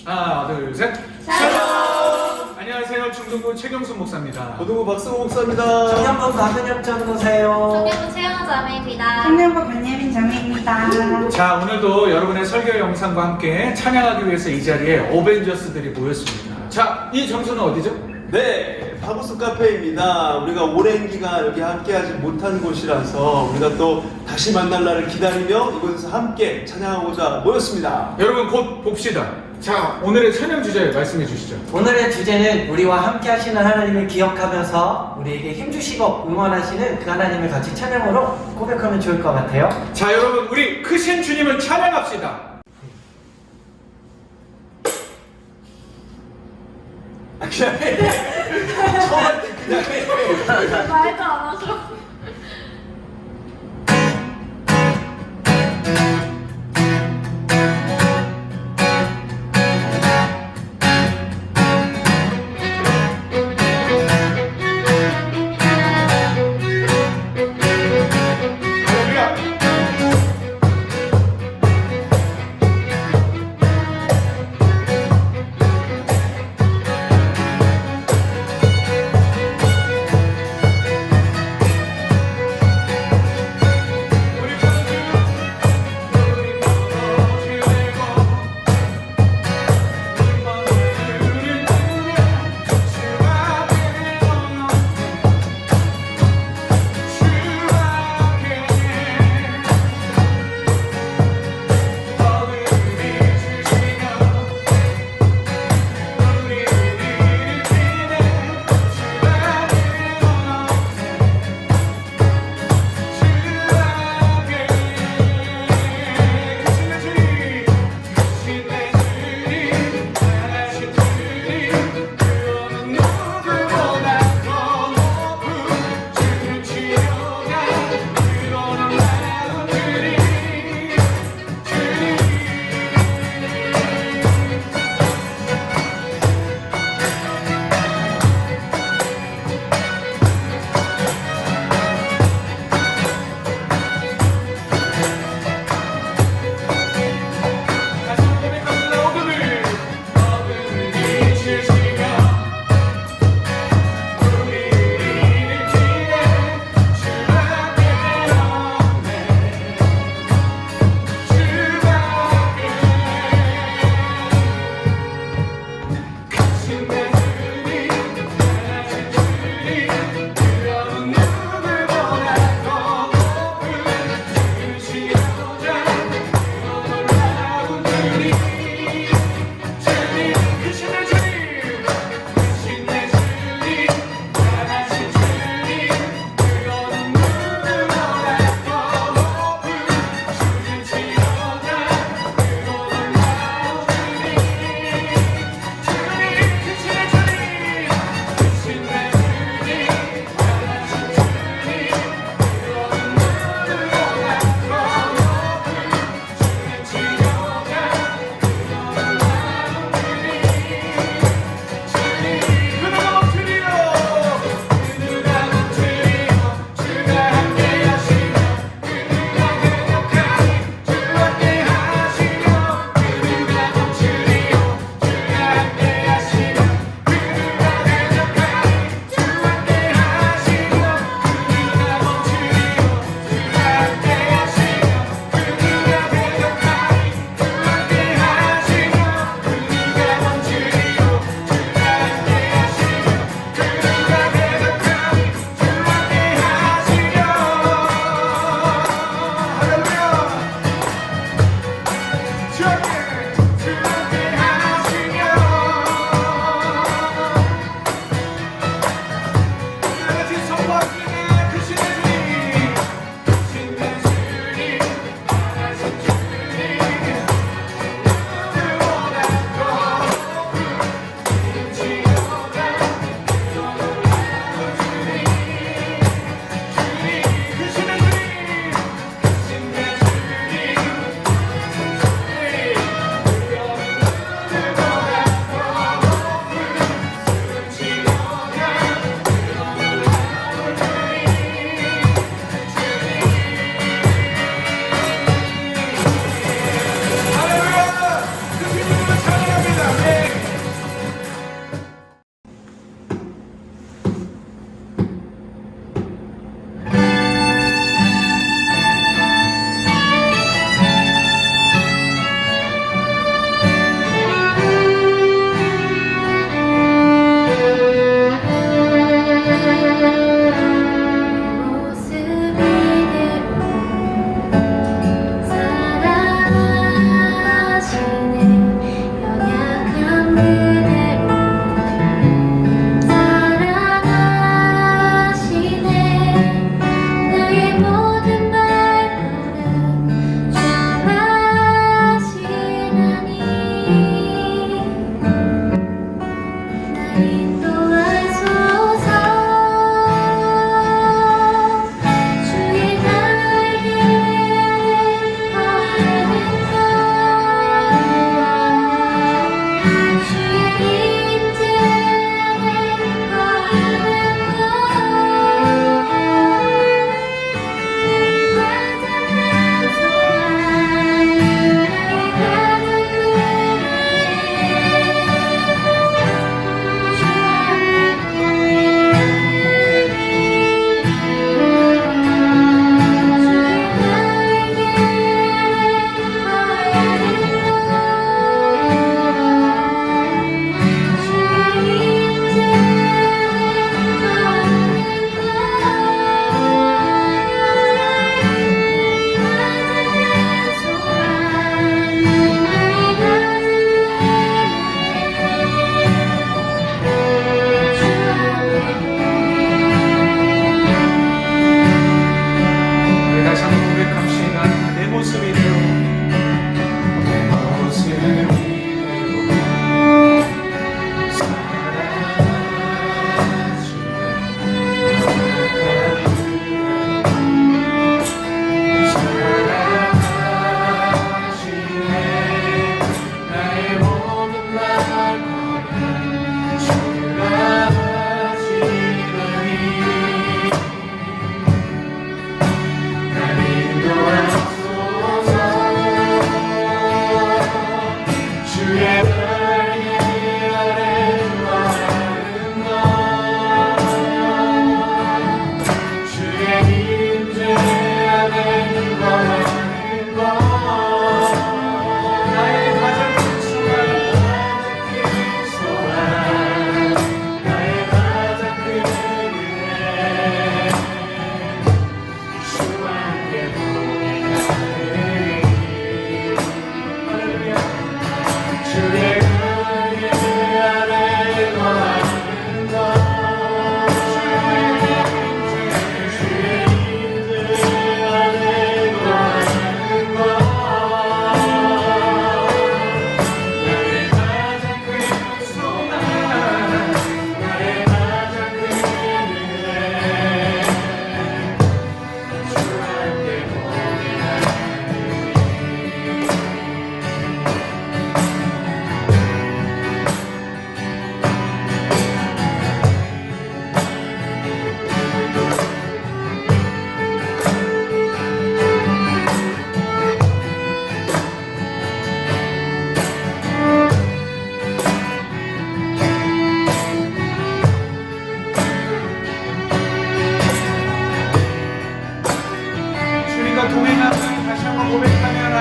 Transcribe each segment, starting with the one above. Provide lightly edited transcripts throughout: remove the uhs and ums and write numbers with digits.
하나, 둘, 셋. 샬롬! 안녕하세요. 중등부 최경순 목사입니다. 고등부 박승호 목사입니다. 청년부 박은혁 전도사요. 청년부 최영아 자매입니다. 청년부 권예민 자매입니다. 자, 오늘도 여러분의 설교 영상과 함께 찬양하기 위해서 이 자리에 어벤져스들이 모였습니다. 자, 이 장소는 어디죠? 네, 파고스 카페입니다. 우리가 오랜 기간 여기 함께하지 못한 곳이라서 우리가 또 다시 만날 날을 기다리며 이곳에서 함께 찬양하고자 모였습니다. 여러분 곧 봅시다. 자, 오늘의 찬양 주제 말씀해 주시죠. 오늘의 주제는 우리와 함께 하시는 하나님을 기억하면서 우리에게 힘주시고 응원하시는 그 하나님을 같이 찬양으로 고백하면 좋을 것 같아요. 자, 여러분 우리 크신 주님을 찬양합시다. 그냥 해. 처음 할 때 그냥 해. 말도 안 하셔. 할렐루야.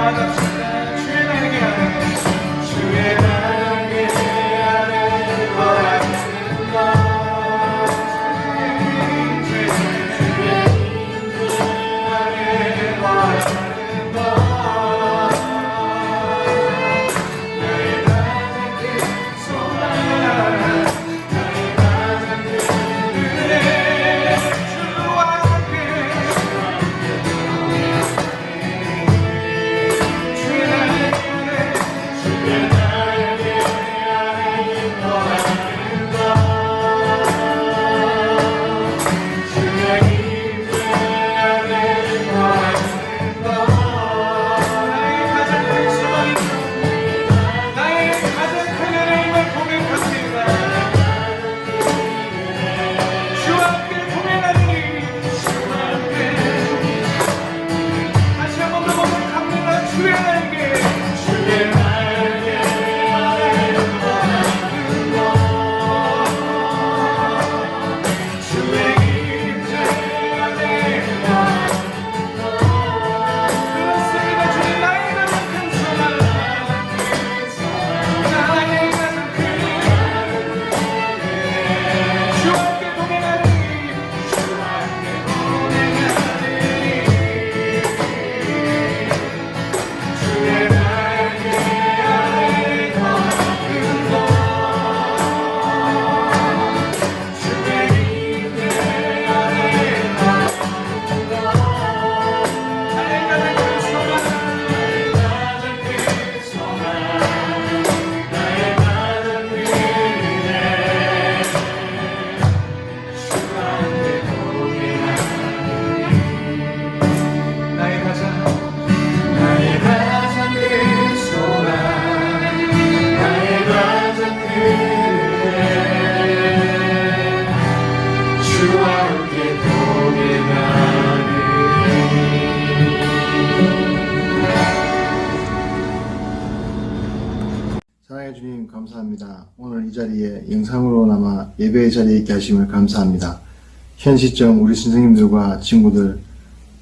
나갑시다. 주의 날개 아래, 주의 날개 아래 거하는 것, 주의 임재 아래 거하는 것, 나의 가장 큰 소망, 나의 가장 큰 은혜, 주와 함께 주의 날개 아래 거하는 것, 주의 임재 아래 거하는 것, 나의 가장 큰 소망이고 나의 가장 큰 은혜임을 고백합니다. 주와 함께 동행하리니, 주와 함께 다시 한번 더 고백합니다. 주의 날개, 주의 날개 아래 거하는 것, 주의 임재 아래 거하는 것, 그렇습니다. 주님, 나의 가장 큰 소망, 나의 가장 큰 주와 함께 동행하리니, 주와 함께 동행하리니, 주의 날개 아래 거하는 것, 주의 임재 아래 거하는 것, 나의 가장 큰 소망, 나의 가장 큰 소망, 나의 가장 큰 은혜, 주와 함께 동행하리니, 나의 가장 큰 소망, 나의 가장 큰 은혜, 주와 함께 동행하리니. 사랑해 주님 감사합니다. 오늘 이 자리에 영상으로나마 예배의 자리에 있게 하심을 감사합니다. 현 시점 우리 선생님들과 친구들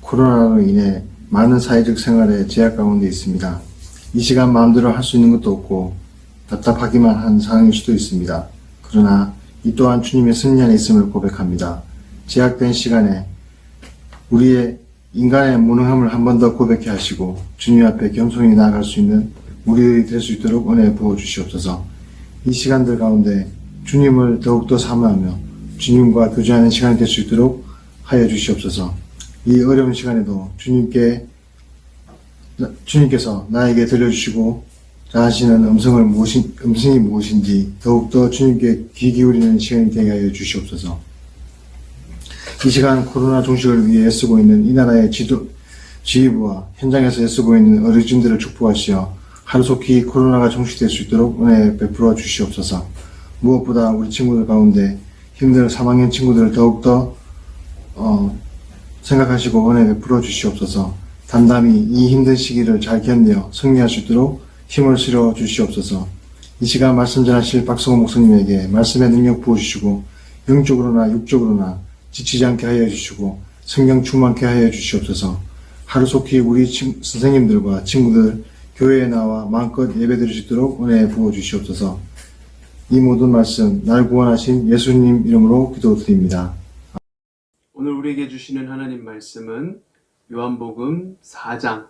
코로나로 인해 많은 사회적 생활에 제약 가운데 있습니다. 이 시간 마음대로 할 수 있는 것도 없고 답답하기만 한 상황일 수도 있습니다. 그러나 이 또한 주님의 섭리 안에 있음을 고백합니다. 제약된 시간에 우리의 인간의 무능함을 한 번 더 고백해 하시고 주님 앞에 겸손히 나아갈 수 있는 우리들이 될 수 있도록 은혜 부어 주시옵소서. 이 시간들 가운데 주님을 더욱더 사모하며 주님과 교제하는 시간이 될 수 있도록 하여 주시옵소서. 이 어려운 시간에도 주님께서 나에게 들려주시고 하시는 음성이 무엇인지 더욱더 주님께 귀 기울이는 시간이 되게 하여 주시옵소서. 이 시간 코로나 종식을 위해 애쓰고 있는 이 나라의 지휘부와 현장에서 애쓰고 있는 어르신들을 축복하시어 하루속히 코로나가 종식될 수 있도록 은혜 베풀어 주시옵소서. 무엇보다 우리 친구들 가운데 힘든 3학년 친구들을 더욱더 생각하시고 은혜 베풀어 주시옵소서. 담담히 이 힘든 시기를 잘 견뎌 승리할 수 있도록 힘을 실어 주시옵소서. 이 시간 말씀 전하실 박성호 목사님에게 말씀의 능력 부어주시고 영적으로나 육적으로나 지치지 않게 하여 주시고 성령 충만케 하여 주시옵소서. 하루속히 우리 선생님들과 친구들 교회에 나와 마음껏 예배드릴 수 있도록 은혜 부어 주시옵소서. 이 모든 말씀 날 구원하신 예수님 이름으로 기도드립니다. 오늘 우리에게 주시는 하나님 말씀은 요한복음 4장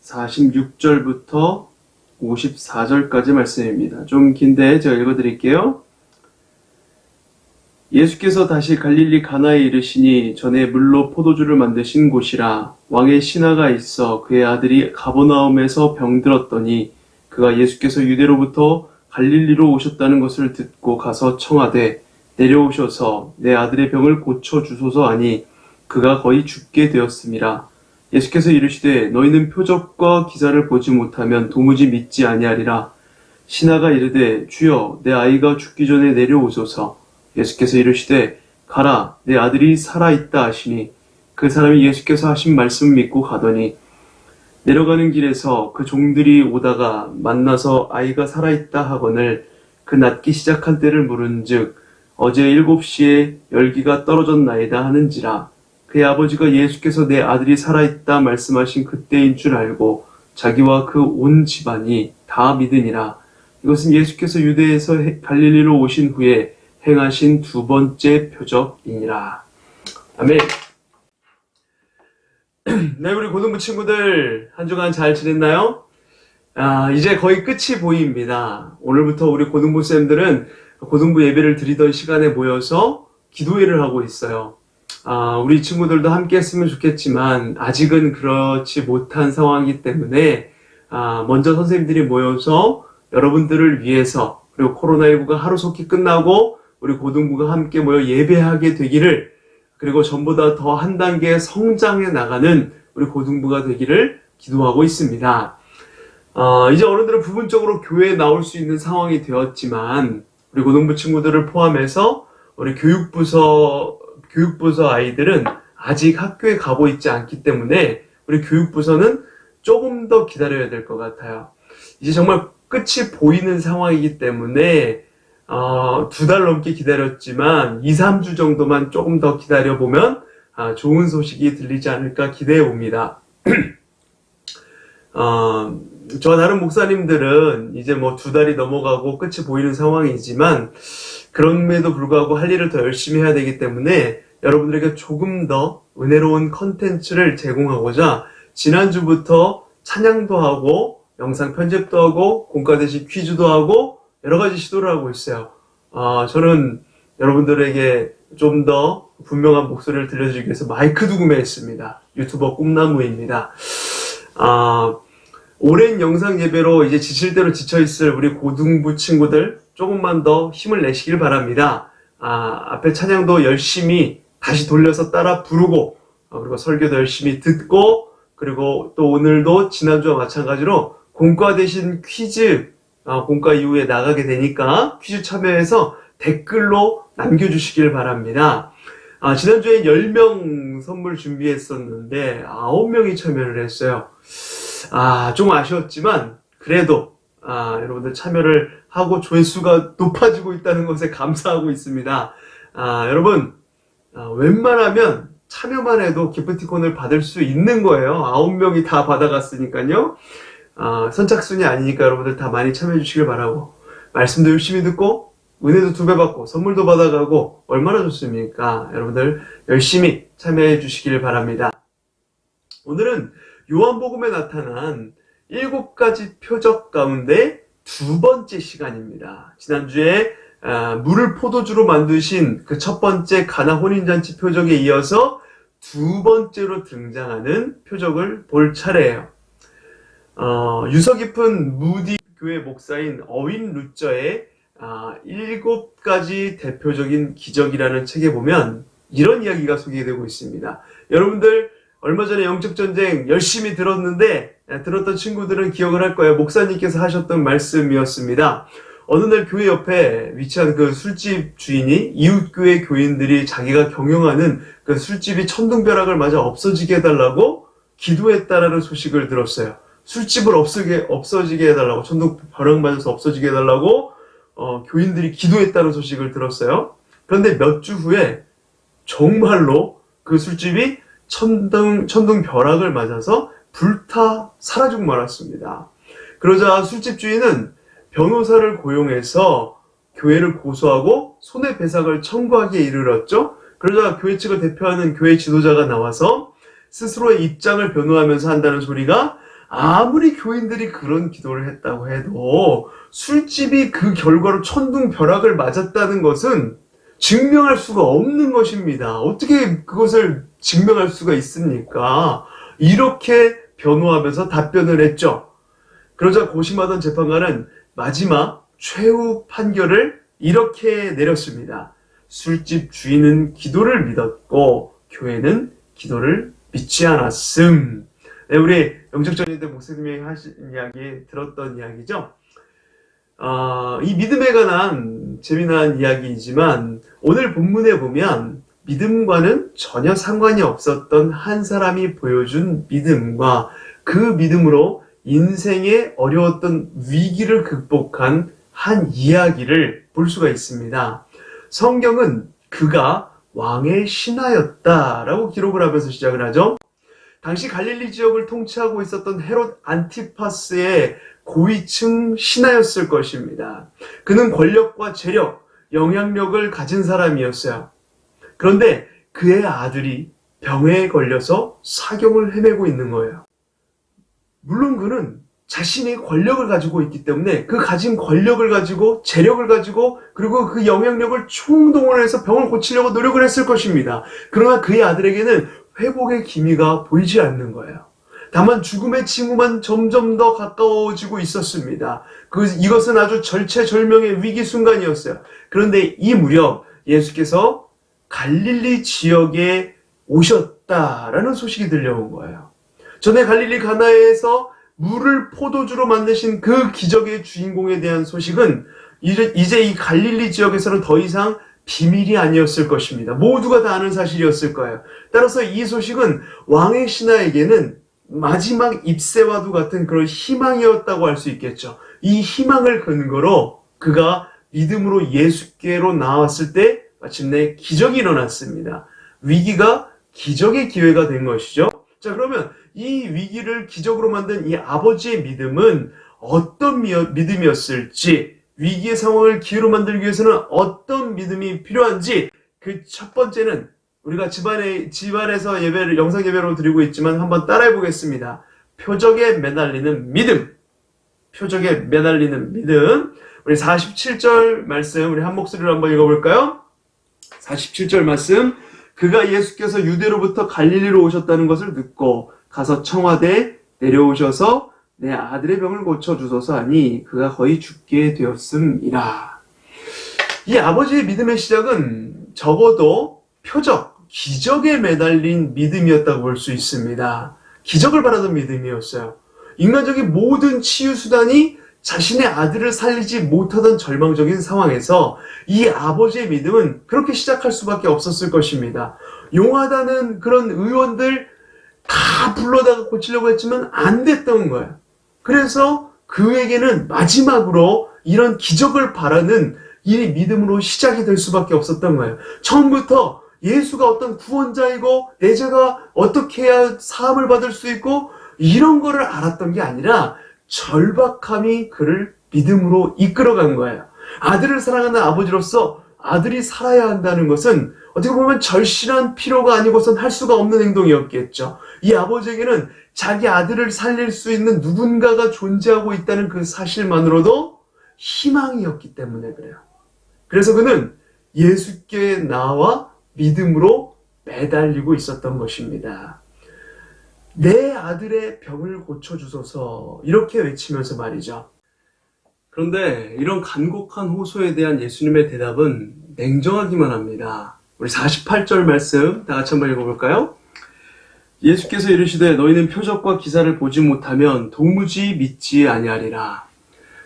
46절부터 54절까지 말씀입니다. 좀 긴데 제가 읽어드릴게요. 예수께서 다시 갈릴리 가나에 이르시니 전에 물로 포도주를 만드신 곳이라. 왕의 신하가 있어 그의 아들이 가버나움에서 병들었더니 그가 예수께서 유대로부터 갈릴리로 오셨다는 것을 듣고 가서 청하되 내려오셔서 내 아들의 병을 고쳐주소서 하니 그가 거의 죽게 되었음이라. 예수께서 이르시되 너희는 표적과 기사를 보지 못하면 도무지 믿지 아니하리라. 신하가 이르되 주여 내 아이가 죽기 전에 내려오소서. 예수께서 이르시되 가라 내 아들이 살아있다 하시니 그 사람이 예수께서 하신 말씀을 믿고 가더니 내려가는 길에서 그 종들이 오다가 만나서 아이가 살아있다 하거늘 그 낫기 시작한 때를 물은즉 어제 7시에 열기가 떨어졌나이다 하는지라. 그의 아버지가 예수께서 내 아들이 살아있다 말씀하신 그때인 줄 알고 자기와 그 온 집안이 다 믿으니라. 이것은 예수께서 유대에서 갈릴리로 오신 후에 행하신 두 번째 표적이니라. 아멘. 네, 우리 고등부 친구들 한 주간 잘 지냈나요? 이제 거의 끝이 보입니다. 오늘부터 우리 고등부 쌤들은 고등부 예배를 드리던 시간에 모여서 기도회를 하고 있어요. 우리 친구들도 함께 했으면 좋겠지만 아직은 그렇지 못한 상황이기 때문에 먼저 선생님들이 모여서 여러분들을 위해서, 그리고 코로나19가 하루속히 끝나고 우리 고등부가 함께 모여 예배하게 되기를, 그리고 전보다 더 한 단계 성장해 나가는 우리 고등부가 되기를 기도하고 있습니다. 이제 어른들은 부분적으로 교회에 나올 수 있는 상황이 되었지만 우리 고등부 친구들을 포함해서 우리 교육부서 아이들은 아직 학교에 가고 있지 않기 때문에 우리 교육부서는 조금 더 기다려야 될 것 같아요. 이제 정말 끝이 보이는 상황이기 때문에 2달 넘게 기다렸지만 2, 3주 정도만 조금 더 기다려보면 좋은 소식이 들리지 않을까 기대해 봅니다. 저와 다른 목사님들은 이제 뭐 2달이 넘어가고 끝이 보이는 상황이지만 그럼에도 불구하고 할 일을 더 열심히 해야 되기 때문에 여러분들에게 조금 더 은혜로운 컨텐츠를 제공하고자 지난주부터 찬양도 하고 영상 편집도 하고 공과 대시 퀴즈도 하고 여러 가지 시도를 하고 있어요. 저는 여러분들에게 좀 더 분명한 목소리를 들려주기 위해서 마이크도 구매했습니다. 유튜버 꿈나무입니다. 오랜 영상 예배로 이제 지칠 대로 지쳐있을 우리 고등부 친구들 조금만 더 힘을 내시길 바랍니다. 앞에 찬양도 열심히 다시 돌려서 따라 부르고, 그리고 설교도 열심히 듣고, 그리고 또 오늘도 지난주와 마찬가지로 공과 대신 퀴즈, 공과 이후에 나가게 되니까 퀴즈 참여해서 댓글로 남겨주시길 바랍니다. 지난주에 10명 선물 준비했었는데 9명이 참여를 했어요. 좀 아쉬웠지만 그래도 여러분들 참여를 하고 조회수가 높아지고 있다는 것에 감사하고 있습니다. 여러분 웬만하면 참여만 해도 기프티콘을 받을 수 있는 거예요. 9명이 다 받아갔으니까요. 선착순이 아니니까 여러분들 다 많이 참여해 주시길 바라고, 말씀도 열심히 듣고 은혜도 2배 받고 선물도 받아가고 얼마나 좋습니까? 여러분들 열심히 참여해 주시길 바랍니다. 오늘은 요한복음에 나타난 7가지 표적 가운데 2번째 시간입니다. 지난주에 물을 포도주로 만드신 그 첫 번째 가나 혼인잔치 표적에 이어서 2번째로 등장하는 표적을 볼 차례예요. 유서 깊은 무디 교회 목사인 어윈 루저의 7가지 대표적인 기적이라는 책에 보면 이런 이야기가 소개되고 있습니다. 여러분들 얼마 전에 영적전쟁 열심히 들었는데 들었던 친구들은 기억을 할 거예요. 목사님께서 하셨던 말씀이었습니다. 어느 날 교회 옆에 위치한 그 술집 주인이 이웃교회 교인들이 자기가 경영하는 그 술집이 천둥벼락을 맞아 없어지게 해달라고 기도했다라는 소식을 들었어요. 술집을 없어지게 해달라고, 천둥벼락 맞아서 없어지게 해달라고 교인들이 기도했다는 소식을 들었어요. 그런데 몇 주 후에 정말로 그 술집이 천둥벼락을 맞아서 불타 사라지고 말았습니다. 그러자 술집 주인은 변호사를 고용해서 교회를 고소하고 손해배상을 청구하기에 이르렀죠. 그러자 교회 측을 대표하는 교회 지도자가 나와서 스스로의 입장을 변호하면서 한다는 소리가, 아무리 교인들이 그런 기도를 했다고 해도 술집이 그 결과로 천둥벼락을 맞았다는 것은 증명할 수가 없는 것입니다. 어떻게 그것을 증명할 수가 있습니까? 이렇게 변호하면서 답변을 했죠. 그러자 고심하던 재판관은 마지막 최후 판결을 이렇게 내렸습니다. 술집 주인은 기도를 믿었고 교회는 기도를 믿지 않았음. 네, 우리 영적전인대 목사님이 하신 이야기 들었던 이야기죠. 이 믿음에 관한 재미난 이야기이지만 오늘 본문에 보면 믿음과는 전혀 상관이 없었던 한 사람이 보여준 믿음과 그 믿음으로 인생의 어려웠던 위기를 극복한 한 이야기를 볼 수가 있습니다. 성경은 그가 왕의 신하였다라고 기록을 하면서 시작을 하죠. 당시 갈릴리 지역을 통치하고 있었던 헤롯 안티파스의 고위층 신하였을 것입니다. 그는 권력과 재력, 영향력을 가진 사람이었어요. 그런데 그의 아들이 병에 걸려서 사경을 헤매고 있는 거예요. 물론 그는 자신이 권력을 가지고 있기 때문에 그 가진 권력을 가지고 재력을 가지고 그리고 그 영향력을 총동원해서 병을 고치려고 노력을 했을 것입니다. 그러나 그의 아들에게는 회복의 기미가 보이지 않는 거예요. 다만 죽음의 징후만 점점 더 가까워지고 있었습니다. 이것은 아주 절체절명의 위기 순간이었어요. 그런데 이 무렵 예수께서 갈릴리 지역에 오셨다라는 소식이 들려온 거예요. 전에 갈릴리 가나에서 물을 포도주로 만드신 그 기적의 주인공에 대한 소식은 이제 이 갈릴리 지역에서는 더 이상 비밀이 아니었을 것입니다. 모두가 다 아는 사실이었을 거예요. 따라서 이 소식은 왕의 신하에게는 마지막 잎새와도 같은 그런 희망이었다고 할 수 있겠죠. 이 희망을 근거로 그가 믿음으로 예수께로 나왔을 때 마침내 기적이 일어났습니다. 위기가 기적의 기회가 된 것이죠. 자, 그러면 이 위기를 기적으로 만든 이 아버지의 믿음은 어떤 믿음이었을지, 위기의 상황을 기회로 만들기 위해서는 어떤 믿음이 필요한지, 그 첫 번째는 우리가 집안에서 영상 예배로 드리고 있지만 한번 따라해 보겠습니다. 표적에 매달리는 믿음. 표적에 매달리는 믿음. 우리 47절 말씀, 우리 한 목소리로 한번 읽어볼까요? 47절 말씀. 그가 예수께서 유대로부터 갈릴리로 오셨다는 것을 듣고 가서 청와대에 내려오셔서 내 아들의 병을 고쳐주소서 하니 그가 거의 죽게 되었음이라. 이 아버지의 믿음의 시작은 적어도 표적, 기적에 매달린 믿음이었다고 볼 수 있습니다. 기적을 바라던 믿음이었어요. 인간적인 모든 치유 수단이 자신의 아들을 살리지 못하던 절망적인 상황에서 이 아버지의 믿음은 그렇게 시작할 수밖에 없었을 것입니다. 용하다는 그런 의원들 다 불러다가 고치려고 했지만 안 됐던 거예요. 그래서 그에게는 마지막으로 이런 기적을 바라는 이 믿음으로 시작이 될 수밖에 없었던 거예요. 처음부터 예수가 어떤 구원자이고 내 죄가 어떻게 해야 사함을 받을 수 있고 이런 거를 알았던 게 아니라 절박함이 그를 믿음으로 이끌어간 거예요. 아들을 사랑하는 아버지로서 아들이 살아야 한다는 것은 어떻게 보면 절실한 필요가 아니고선 할 수가 없는 행동이었겠죠. 이 아버지에게는 자기 아들을 살릴 수 있는 누군가가 존재하고 있다는 그 사실만으로도 희망이었기 때문에 그래요. 그래서 그는 예수께 나와 믿음으로 매달리고 있었던 것입니다. 내 아들의 병을 고쳐주소서, 이렇게 외치면서 말이죠. 그런데 이런 간곡한 호소에 대한 예수님의 대답은 냉정하기만 합니다. 우리 48절 말씀 다 같이 한번 읽어볼까요? 예수께서 이르시되 너희는 표적과 기사를 보지 못하면 도무지 믿지 아니하리라.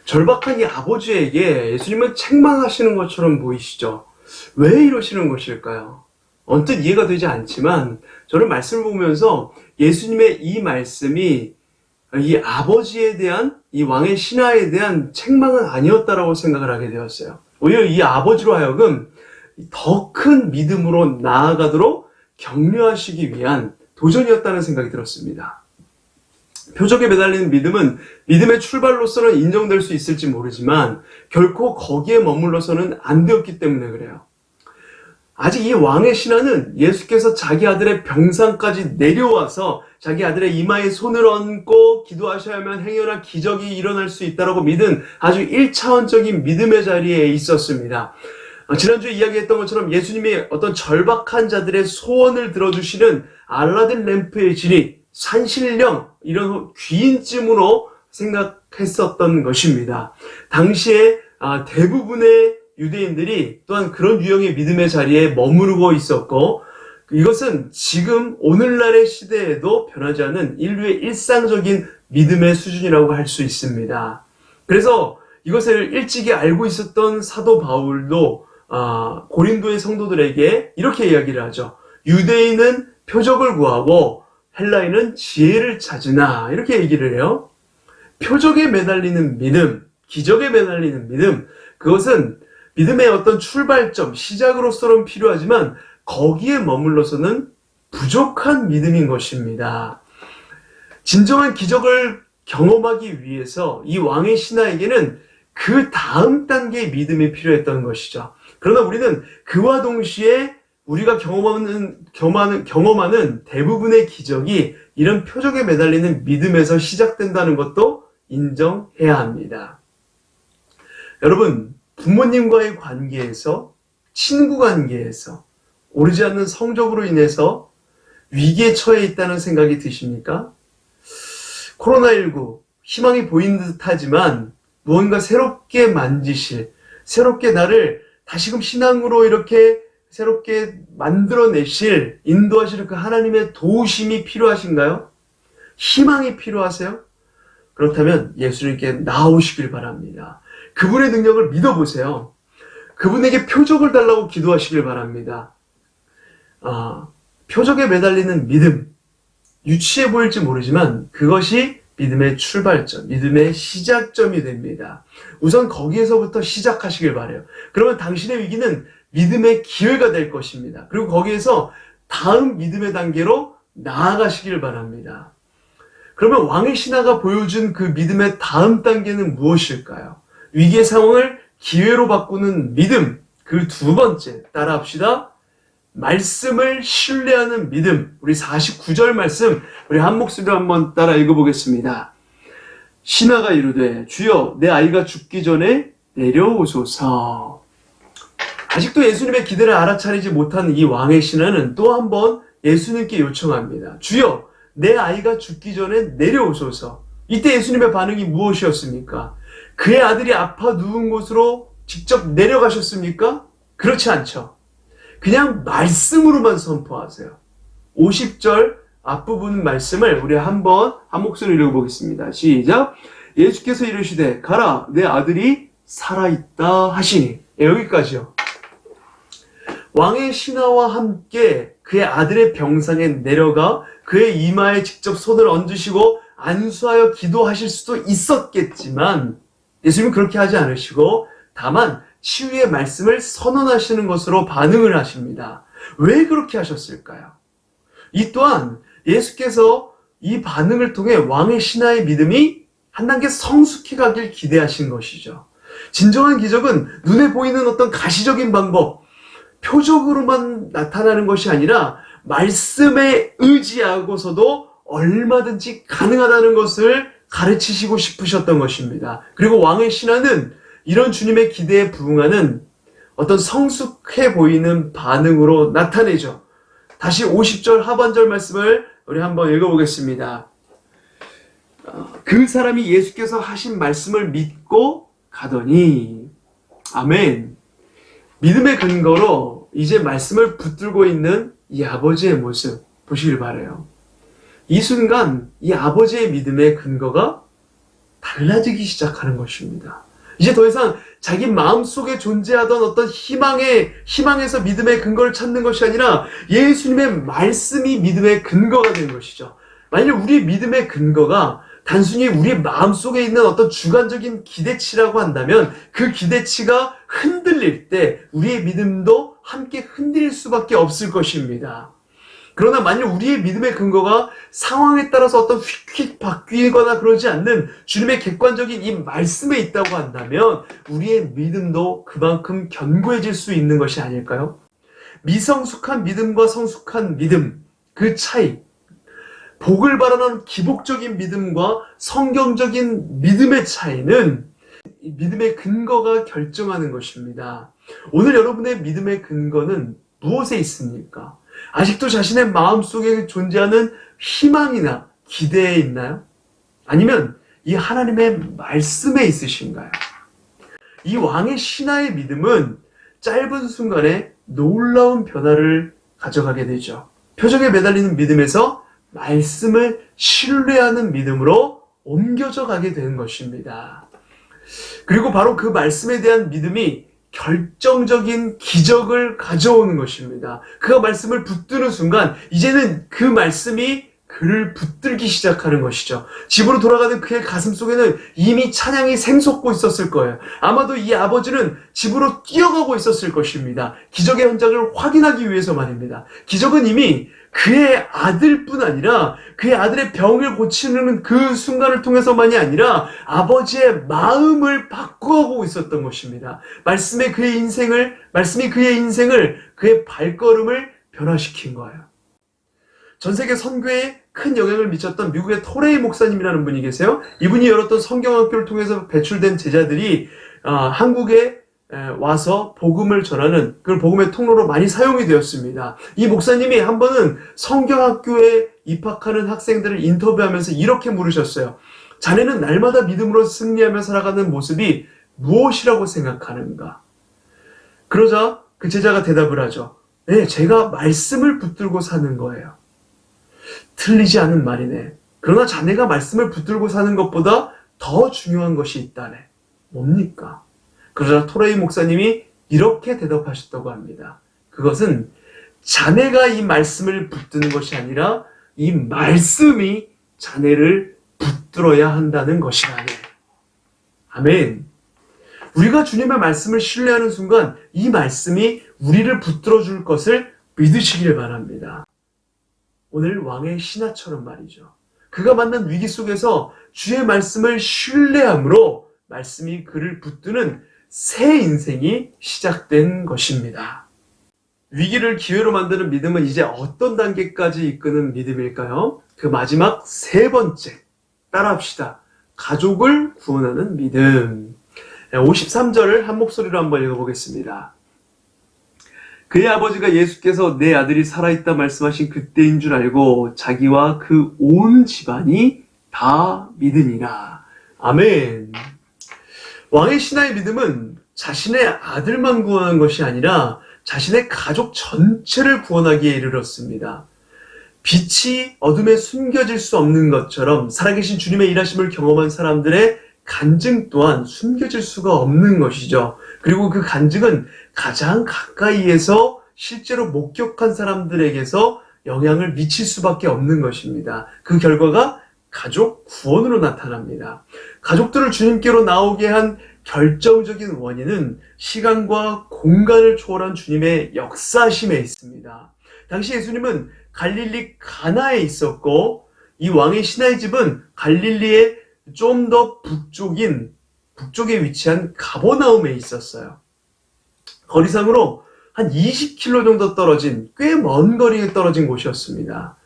절박한 이 아버지에게 예수님은 책망하시는 것처럼 보이시죠? 왜 이러시는 것일까요? 언뜻 이해가 되지 않지만 저는 말씀을 보면서 예수님의 이 말씀이 이 아버지에 대한, 이 왕의 신하에 대한 책망은 아니었다라고 생각을 하게 되었어요. 오히려 이 아버지로 하여금 더 큰 믿음으로 나아가도록 격려하시기 위한 도전이었다는 생각이 들었습니다. 표적에 매달리는 믿음은 믿음의 출발로서는 인정될 수 있을지 모르지만 결코 거기에 머물러서는 안 되었기 때문에 그래요. 아직 이 왕의 신하는 예수께서 자기 아들의 병상까지 내려와서 자기 아들의 이마에 손을 얹고 기도하셔야만 행여나 기적이 일어날 수 있다고 믿은 아주 1차원적인 믿음의 자리에 있었습니다. 지난주에 이야기했던 것처럼 예수님이 어떤 절박한 자들의 소원을 들어주시는 알라딘 램프의 진이 산신령, 이런 귀인쯤으로 생각했었던 것입니다. 당시에 대부분의 유대인들이 또한 그런 유형의 믿음의 자리에 머무르고 있었고, 이것은 지금 오늘날의 시대에도 변하지 않는 인류의 일상적인 믿음의 수준이라고 할 수 있습니다. 그래서 이것을 일찍이 알고 있었던 사도 바울도 고린도의 성도들에게 이렇게 이야기를 하죠. 유대인은 표적을 구하고 헬라인은 지혜를 찾으나, 이렇게 얘기를 해요. 표적에 매달리는 믿음, 기적에 매달리는 믿음, 그것은 믿음의 어떤 출발점, 시작으로서는 필요하지만 거기에 머물러서는 부족한 믿음인 것입니다. 진정한 기적을 경험하기 위해서 이 왕의 신하에게는 그 다음 단계의 믿음이 필요했던 것이죠. 그러나 우리는 그와 동시에 우리가 경험하는 대부분의 기적이 이런 표적에 매달리는 믿음에서 시작된다는 것도 인정해야 합니다. 여러분, 부모님과의 관계에서, 친구 관계에서 오르지 않는 성적으로 인해서 위기에 처해 있다는 생각이 드십니까? 코로나19 희망이 보이는 듯하지만 무언가 새롭게 만지실, 새롭게 나를 다시금 신앙으로 이렇게 새롭게 만들어내실, 인도하실 그 하나님의 도우심이 필요하신가요? 희망이 필요하세요? 그렇다면 예수님께 나오시길 바랍니다. 그분의 능력을 믿어보세요. 그분에게 표적을 달라고 기도하시길 바랍니다. 표적에 매달리는 믿음, 유치해 보일지 모르지만 그것이 믿음의 출발점, 믿음의 시작점이 됩니다. 우선 거기에서부터 시작하시길 바라요. 그러면 당신의 위기는 믿음의 기회가 될 것입니다. 그리고 거기에서 다음 믿음의 단계로 나아가시길 바랍니다. 그러면 왕의 신하가 보여준 그 믿음의 다음 단계는 무엇일까요? 위기의 상황을 기회로 바꾸는 믿음. 그 두 번째, 따라합시다. 말씀을 신뢰하는 믿음. 우리 49절 말씀, 우리 한 목소리로 한번 따라 읽어보겠습니다. 신하가 이르되 주여 내 아이가 죽기 전에 내려오소서. 아직도 예수님의 기대를 알아차리지 못한 이 왕의 신하는 또 한 번 예수님께 요청합니다. 주여 내 아이가 죽기 전에 내려오소서. 이때 예수님의 반응이 무엇이었습니까? 그의 아들이 아파 누운 곳으로 직접 내려가셨습니까? 그렇지 않죠. 그냥 말씀으로만 선포하세요. 50절 앞부분 말씀을 우리 한번 한 목소리로 읽어보겠습니다. 시작. 예수께서 이르시되 가라 내 아들이 살아있다 하시니. 여기까지요. 왕의 신하와 함께 그의 아들의 병상에 내려가 그의 이마에 직접 손을 얹으시고 안수하여 기도하실 수도 있었겠지만 예수님은 그렇게 하지 않으시고 다만 치유의 말씀을 선언하시는 것으로 반응을 하십니다. 왜 그렇게 하셨을까요? 이 또한 예수께서 이 반응을 통해 왕의 신하의 믿음이 한 단계 성숙해 가길 기대하신 것이죠. 진정한 기적은 눈에 보이는 어떤 가시적인 방법, 표적으로만 나타나는 것이 아니라 말씀에 의지하고서도 얼마든지 가능하다는 것을 가르치시고 싶으셨던 것입니다. 그리고 왕의 신하는 이런 주님의 기대에 부응하는 어떤 성숙해 보이는 반응으로 나타내죠. 다시 50절 하반절 말씀을 우리 한번 읽어보겠습니다. 그 사람이 예수께서 하신 말씀을 믿고 가더니 아멘. 믿음의 근거로 이제 말씀을 붙들고 있는 이 아버지의 모습 보시길 바라요. 이 순간 이 아버지의 믿음의 근거가 달라지기 시작하는 것입니다. 이제 더 이상 자기 마음속에 존재하던 어떤 희망에서 믿음의 근거를 찾는 것이 아니라 예수님의 말씀이 믿음의 근거가 된 것이죠. 만약 우리의 믿음의 근거가 단순히 우리 마음속에 있는 어떤 주관적인 기대치라고 한다면 그 기대치가 흔들릴 때 우리의 믿음도 함께 흔들릴 수밖에 없을 것입니다. 그러나 만약 우리의 믿음의 근거가 상황에 따라서 어떤 휙휙 바뀌거나 그러지 않는 주님의 객관적인 이 말씀에 있다고 한다면 우리의 믿음도 그만큼 견고해질 수 있는 것이 아닐까요? 미성숙한 믿음과 성숙한 믿음, 그 차이, 복을 바라는 기복적인 믿음과 성경적인 믿음의 차이는 믿음의 근거가 결정하는 것입니다. 오늘 여러분의 믿음의 근거는 무엇에 있습니까? 아직도 자신의 마음속에 존재하는 희망이나 기대에 있나요? 아니면 이 하나님의 말씀에 있으신가요? 이 왕의 신하의 믿음은 짧은 순간에 놀라운 변화를 가져가게 되죠. 표적에 매달리는 믿음에서 말씀을 신뢰하는 믿음으로 옮겨져 가게 되는 것입니다. 그리고 바로 그 말씀에 대한 믿음이 결정적인 기적을 가져오는 것입니다. 그 말씀을 붙드는 순간 이제는 그 말씀이 그를 붙들기 시작하는 것이죠. 집으로 돌아가는 그의 가슴 속에는 이미 찬양이 샘솟고 있었을 거예요. 아마도 이 아버지는 집으로 뛰어가고 있었을 것입니다. 기적의 현장을 확인하기 위해서 말입니다. 기적은 이미 그의 아들뿐 아니라 그의 아들의 병을 고치는 그 순간을 통해서만이 아니라 아버지의 마음을 바꾸고 있었던 것입니다. 말씀이 그의 인생을 그의 발걸음을 변화시킨 거예요. 전 세계 선교에 큰 영향을 미쳤던 미국의 토레이 목사님이라는 분이 계세요. 이분이 열었던 성경학교를 통해서 배출된 제자들이 한국에 와서 복음을 전하는 그 복음의 통로로 많이 사용이 되었습니다. 이 목사님이 한 번은 성경학교에 입학하는 학생들을 인터뷰하면서 이렇게 물으셨어요. 자네는 날마다 믿음으로 승리하며 살아가는 모습이 무엇이라고 생각하는가? 그러자 그 제자가 대답을 하죠. 네, 제가 말씀을 붙들고 사는 거예요. 틀리지 않은 말이네. 그러나 자네가 말씀을 붙들고 사는 것보다 더 중요한 것이 있다네. 뭡니까? 그러자 토레이 목사님이 이렇게 대답하셨다고 합니다. 그것은 자네가 이 말씀을 붙드는 것이 아니라 이 말씀이 자네를 붙들어야 한다는 것이라네. 아멘. 우리가 주님의 말씀을 신뢰하는 순간 이 말씀이 우리를 붙들어줄 것을 믿으시길 바랍니다. 오늘 왕의 신하처럼 말이죠. 그가 만난 위기 속에서 주의 말씀을 신뢰함으로 말씀이 그를 붙드는 새 인생이 시작된 것입니다. 위기를 기회로 만드는 믿음은 이제 어떤 단계까지 이끄는 믿음일까요? 그 마지막 세 번째, 따라합시다. 가족을 구원하는 믿음. 53절을 한 목소리로 한번 읽어보겠습니다. 그의 아버지가 예수께서 내 아들이 살아있다 말씀하신 그때인 줄 알고 자기와 그 온 집안이 다 믿으니라. 아멘. 왕의 신하의 믿음은 자신의 아들만 구원한 것이 아니라 자신의 가족 전체를 구원하기에 이르렀습니다. 빛이 어둠에 숨겨질 수 없는 것처럼 살아계신 주님의 일하심을 경험한 사람들의 간증 또한 숨겨질 수가 없는 것이죠. 그리고 그 간증은 가장 가까이에서 실제로 목격한 사람들에게서 영향을 미칠 수밖에 없는 것입니다. 그 결과가 가족 구원으로 나타납니다. 가족들을 주님께로 나오게 한 결정적인 원인은 시간과 공간을 초월한 주님의 역사심에 있습니다. 당시 예수님은 갈릴리 가나에 있었고 이 왕의 신하의 집은 갈릴리의 좀 더 북쪽에 위치한 가버나움에 있었어요. 거리상으로 한 20km 정도 떨어진 꽤 먼 거리에 떨어진 곳이었습니다.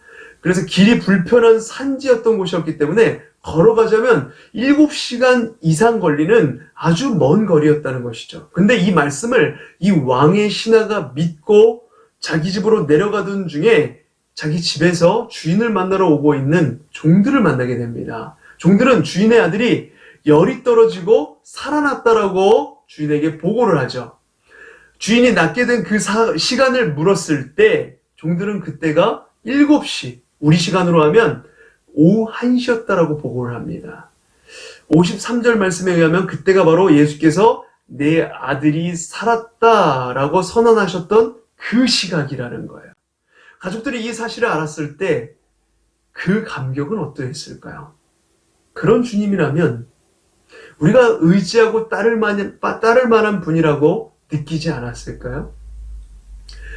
그래서 길이 불편한 산지였던 곳이었기 때문에 걸어가자면 7시간 이상 걸리는 아주 먼 거리였다는 것이죠. 근데 이 말씀을 이 왕의 신하가 믿고 자기 집으로 내려가던 중에 자기 집에서 주인을 만나러 오고 있는 종들을 만나게 됩니다. 종들은 주인의 아들이 열이 떨어지고 살아났다라고 주인에게 보고를 하죠. 주인이 낫게 된 그 시간을 물었을 때 종들은 그때가 7시, 우리 시간으로 하면 오후 1시였다라고 보고를 합니다. 53절 말씀에 의하면 그때가 바로 예수께서 내 아들이 살았다라고 선언하셨던 그 시각이라는 거예요. 가족들이 이 사실을 알았을 때 그 감격은 어떠했을까요? 그런 주님이라면 우리가 의지하고 따를 만한 분이라고 느끼지 않았을까요?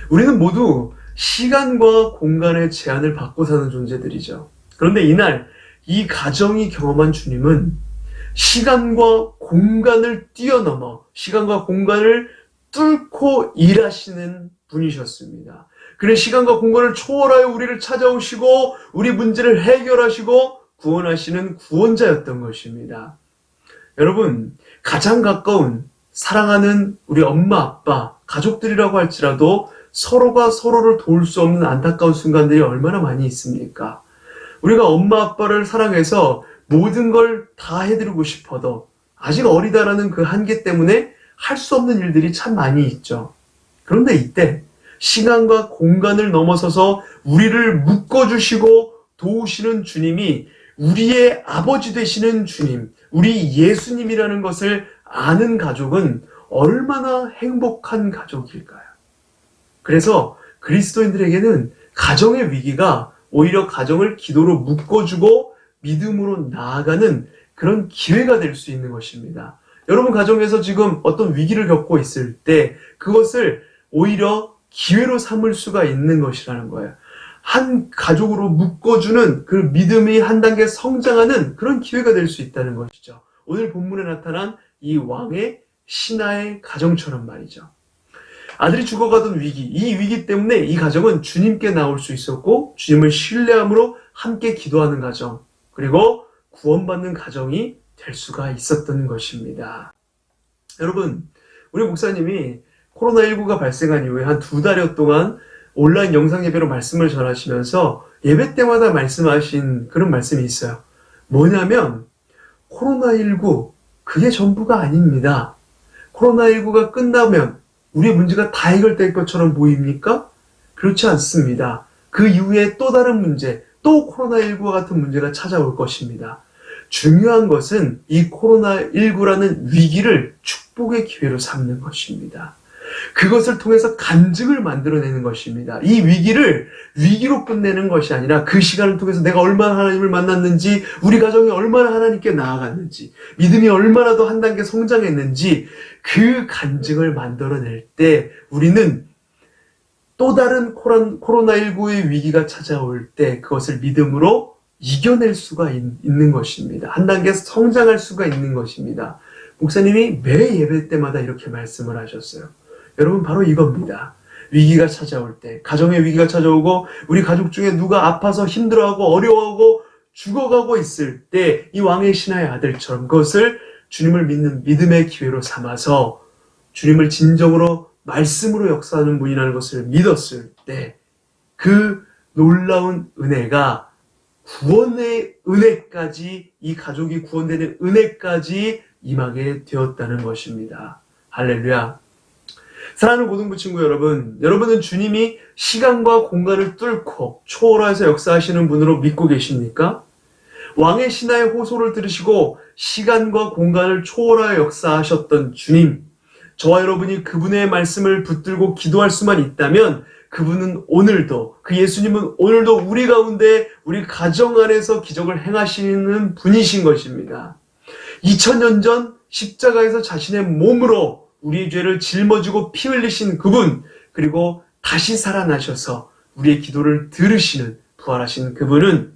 우리는 모두 시간과 공간의 제한을 받고 사는 존재들이죠. 그런데 이날 이 가정이 경험한 주님은 시간과 공간을 뛰어넘어 시간과 공간을 뚫고 일하시는 분이셨습니다. 그는 시간과 공간을 초월하여 우리를 찾아오시고 우리 문제를 해결하시고 구원하시는 구원자였던 것입니다. 여러분, 가장 가까운 사랑하는 우리 엄마, 아빠, 가족들이라고 할지라도 서로가 서로를 도울 수 없는 안타까운 순간들이 얼마나 많이 있습니까? 우리가 엄마, 아빠를 사랑해서 모든 걸 다 해드리고 싶어도 아직 어리다라는 그 한계 때문에 할 수 없는 일들이 참 많이 있죠. 그런데 이때 시간과 공간을 넘어서서 우리를 묶어주시고 도우시는 주님이 우리의 아버지 되시는 주님, 우리 예수님이라는 것을 아는 가족은 얼마나 행복한 가족일까요? 그래서 그리스도인들에게는 가정의 위기가 오히려 가정을 기도로 묶어주고 믿음으로 나아가는 그런 기회가 될 수 있는 것입니다. 여러분 가정에서 지금 어떤 위기를 겪고 있을 때 그것을 오히려 기회로 삼을 수가 있는 것이라는 거예요. 한 가족으로 묶어주는 그 믿음이 한 단계 성장하는 그런 기회가 될 수 있다는 것이죠. 오늘 본문에 나타난 이 왕의 신하의 가정처럼 말이죠. 아들이 죽어가던 위기, 이 위기 때문에 이 가정은 주님께 나올 수 있었고 주님을 신뢰함으로 함께 기도하는 가정, 그리고 구원받는 가정이 될 수가 있었던 것입니다. 여러분, 우리 목사님이 코로나19가 발생한 이후에 한 2달여 동안 온라인 영상 예배로 말씀을 전하시면서 예배 때마다 말씀하신 그런 말씀이 있어요. 뭐냐면 코로나19 그게 전부가 아닙니다. 코로나19가 끝나면 우리의 문제가 다 해결될 것처럼 보입니까? 그렇지 않습니다. 그 이후에 또 다른 문제, 또 코로나19와 같은 문제가 찾아올 것입니다. 중요한 것은 이 코로나19라는 위기를 축복의 기회로 삼는 것입니다. 그것을 통해서 간증을 만들어내는 것입니다. 이 위기를 위기로 끝내는 것이 아니라 그 시간을 통해서 내가 얼마나 하나님을 만났는지, 우리 가정이 얼마나 하나님께 나아갔는지, 믿음이 얼마나 더 한 단계 성장했는지 그 간증을 만들어낼 때 우리는 또 다른 코로나19의 위기가 찾아올 때 그것을 믿음으로 이겨낼 수가 있는 것입니다. 한 단계 성장할 수가 있는 것입니다. 목사님이 매 예배 때마다 이렇게 말씀을 하셨어요. 여러분 바로 이겁니다. 위기가 찾아올 때, 가정의 위기가 찾아오고 우리 가족 중에 누가 아파서 힘들어하고 어려워하고 죽어가고 있을 때 이 왕의 신하의 아들처럼 그것을 주님을 믿는 믿음의 기회로 삼아서 주님을 진정으로 말씀으로 역사하는 분이라는 것을 믿었을 때 그 놀라운 은혜가 구원의 은혜까지, 이 가족이 구원되는 은혜까지 임하게 되었다는 것입니다. 할렐루야. 사랑하는 고등부 친구 여러분, 여러분은 주님이 시간과 공간을 뚫고 초월해서 역사하시는 분으로 믿고 계십니까? 왕의 신하의 호소를 들으시고 시간과 공간을 초월하여 역사하셨던 주님, 저와 여러분이 그분의 말씀을 붙들고 기도할 수만 있다면 그분은 오늘도, 그 예수님은 오늘도 우리 가운데, 우리 가정 안에서 기적을 행하시는 분이신 것입니다. 2000년 전 십자가에서 자신의 몸으로 우리의 죄를 짊어지고 피 흘리신 그분, 그리고 다시 살아나셔서 우리의 기도를 들으시는 부활하신 그분은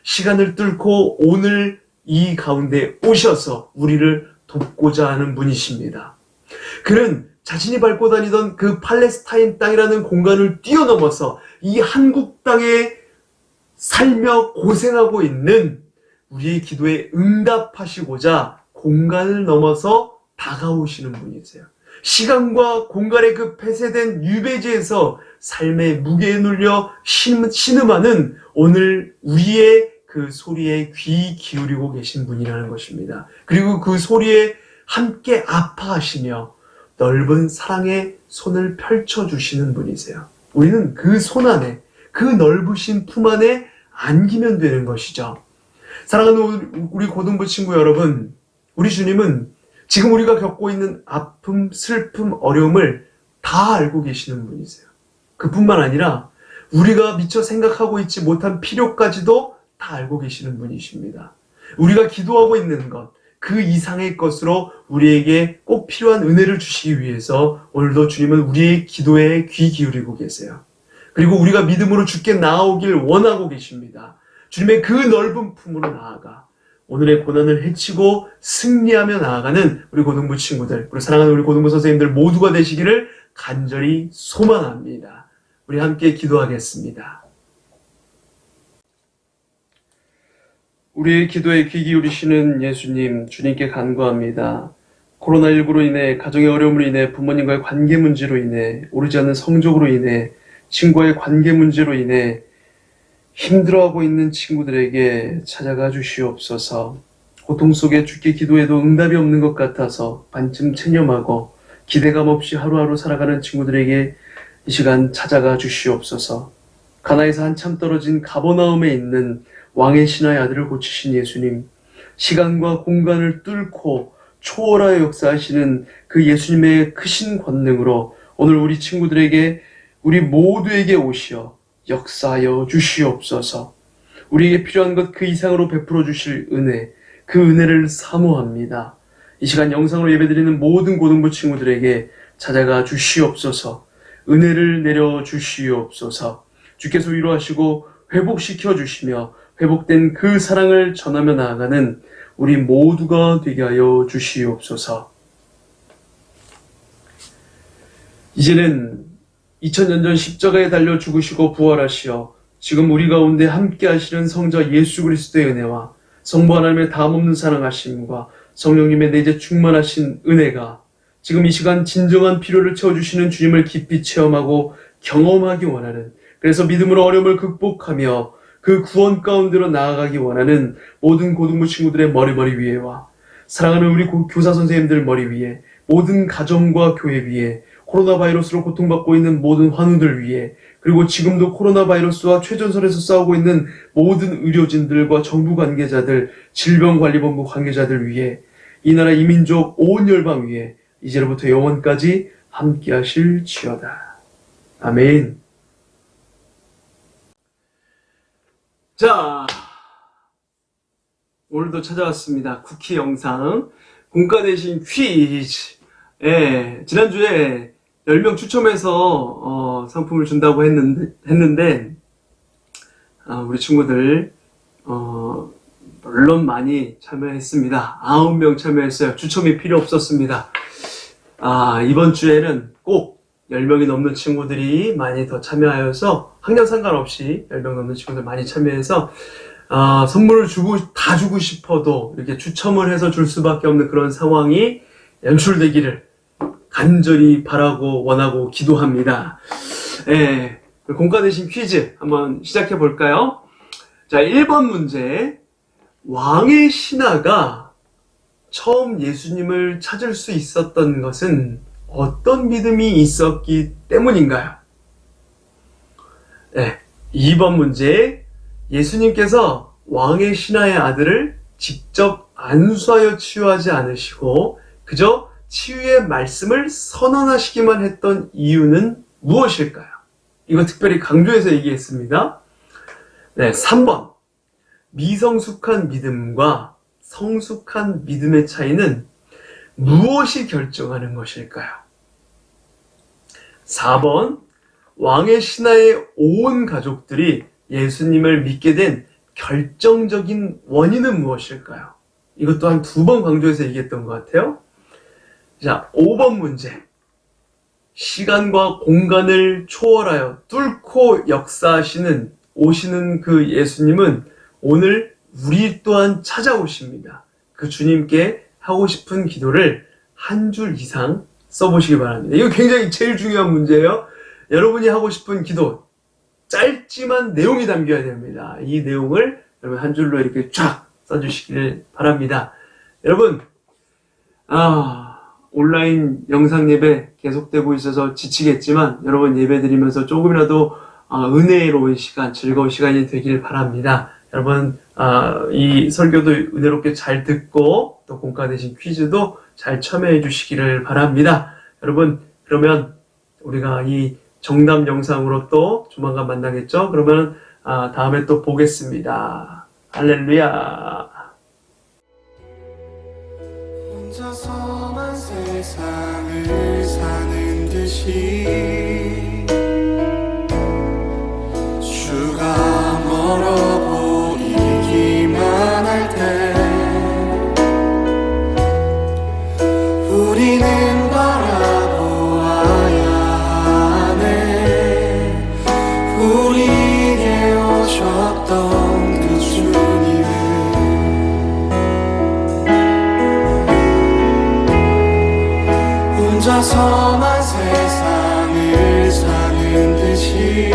시간을 뚫고 오늘 이 가운데 오셔서 우리를 돕고자 하는 분이십니다. 그는 자신이 밟고 다니던 그 팔레스타인 땅이라는 공간을 뛰어넘어서 이 한국 땅에 살며 고생하고 있는 우리의 기도에 응답하시고자 공간을 넘어서 다가오시는 분이세요. 시간과 공간의 그 폐쇄된 유배지에서 삶의 무게에 눌려 신음하는 오늘 우리의 그 소리에 귀 기울이고 계신 분이라는 것입니다. 그리고 그 소리에 함께 아파하시며 넓은 사랑의 손을 펼쳐주시는 분이세요. 우리는 그 손 안에, 그 넓으신 품 안에 안기면 되는 것이죠. 사랑하는 우리 고등부 친구 여러분, 우리 주님은 지금 우리가 겪고 있는 아픔, 슬픔, 어려움을 다 알고 계시는 분이세요. 그뿐만 아니라 우리가 미처 생각하고 있지 못한 필요까지도 다 알고 계시는 분이십니다. 우리가 기도하고 있는 것, 그 이상의 것으로 우리에게 꼭 필요한 은혜를 주시기 위해서 오늘도 주님은 우리의 기도에 귀 기울이고 계세요. 그리고 우리가 믿음으로 주께 나아오길 원하고 계십니다. 주님의 그 넓은 품으로 나아가 오늘의 고난을 헤치고 승리하며 나아가는 우리 고등부 친구들, 우리 사랑하는 우리 고등부 선생님들 모두가 되시기를 간절히 소망합니다. 우리 함께 기도하겠습니다. 우리의 기도에 귀 기울이시는 예수님, 주님께 간구합니다. 코로나19로 인해, 가정의 어려움으로 인해, 부모님과의 관계 문제로 인해, 오르지 않는 성적으로 인해, 친구와의 관계 문제로 인해 힘들어하고 있는 친구들에게 찾아가 주시옵소서. 고통 속에 주께 기도해도 응답이 없는 것 같아서 반쯤 체념하고 기대감 없이 하루하루 살아가는 친구들에게 이 시간 찾아가 주시옵소서. 가나에서 한참 떨어진 가버나움에 있는 왕의 신하의 아들을 고치신 예수님, 시간과 공간을 뚫고 초월하여 역사하시는 그 예수님의 크신 권능으로 오늘 우리 친구들에게, 우리 모두에게 오시어 역사하여 주시옵소서. 우리에게 필요한 것 그 이상으로 베풀어 주실 은혜, 그 은혜를 사모합니다. 이 시간 영상으로 예배드리는 모든 고등부 친구들에게 찾아가 주시옵소서. 은혜를 내려 주시옵소서. 주께서 위로하시고 회복시켜 주시며 회복된 그 사랑을 전하며 나아가는 우리 모두가 되게 하여 주시옵소서. 이제는 2000년 전 십자가에 달려 죽으시고 부활하시어 지금 우리 가운데 함께 하시는 성자 예수 그리스도의 은혜와 성부 하나님의 다함없는 사랑하심과 성령님의 내재 충만하신 은혜가 지금 이 시간 진정한 필요를 채워주시는 주님을 깊이 체험하고 경험하기 원하는, 그래서 믿음으로 어려움을 극복하며 그 구원 가운데로 나아가기 원하는 모든 고등부 친구들의 머리 위에와 사랑하는 우리 교사 선생님들 머리 위에, 모든 가정과 교회 위에, 코로나 바이러스로 고통받고 있는 모든 환우들 위에, 그리고 지금도 코로나 바이러스와 최전선에서 싸우고 있는 모든 의료진들과 정부 관계자들, 질병관리본부 관계자들 위에, 이 나라 이민족 온 열방 위에 이제로부터 영원까지 함께 하실지어다. 아멘. 자, 오늘도 찾아왔습니다. 쿠키 영상, 공과 대신 퀴즈. 예, 지난주에 10명 추첨해서 상품을 준다고 했는데 우리 친구들 물론 많이 참여했습니다. 9명 참여했어요. 추첨이 필요 없었습니다. 이번 주에는 꼭 10명이 넘는 친구들이 많이 더 참여하여서 학년 상관없이 10명 넘는 친구들 많이 참여해서 선물을 다 주고 싶어도 이렇게 추첨을 해서 줄 수밖에 없는 그런 상황이 연출되기를 간절히 바라고 원하고 기도합니다. 예, 공과 대신 퀴즈 한번 시작해 볼까요? 자, 1번 문제. 왕의 신하가 처음 예수님을 찾을 수 있었던 것은 어떤 믿음이 있었기 때문인가요? 네, 2번 문제. 예수님께서 왕의 신하의 아들을 직접 안수하여 치유하지 않으시고 그저 치유의 말씀을 선언하시기만 했던 이유는 무엇일까요? 이거 특별히 강조해서 얘기했습니다. 네, 3번. 미성숙한 믿음과 성숙한 믿음의 차이는 무엇이 결정하는 것일까요? 4번. 왕의 신하의 온 가족들이 예수님을 믿게 된 결정적인 원인은 무엇일까요? 이것 또한 2번 강조해서 얘기했던 것 같아요. 자, 5번 문제. 시간과 공간을 초월하여 뚫고 오시는 그 예수님은 오늘 우리 또한 찾아오십니다. 그 주님께 하고 싶은 기도를 한 줄 이상 써보시기 바랍니다. 이거 굉장히 제일 중요한 문제예요. 여러분이 하고 싶은 기도, 짧지만 내용이 담겨야 됩니다. 이 내용을 여러분 한 줄로 이렇게 쫙 써주시길 바랍니다. 여러분, 온라인 영상 예배 계속되고 있어서 지치겠지만 여러분 예배 드리면서 조금이라도 은혜로운 시간, 즐거운 시간이 되길 바랍니다. 여러분 이 설교도 은혜롭게 잘 듣고 또 공과 대신 퀴즈도 잘 참여해 주시기를 바랍니다. 여러분, 그러면 우리가 이 정답 영상으로 또 조만간 만나겠죠? 그러면 다음에 또 보겠습니다. 할렐루야. 혼자서만 세상을 사는 듯이 주가 멀어 보이기만 할 때 우리는 바라보아야 하네. 우리에게 오셨던 그 주님을 혼자서만 세상을 사는 듯이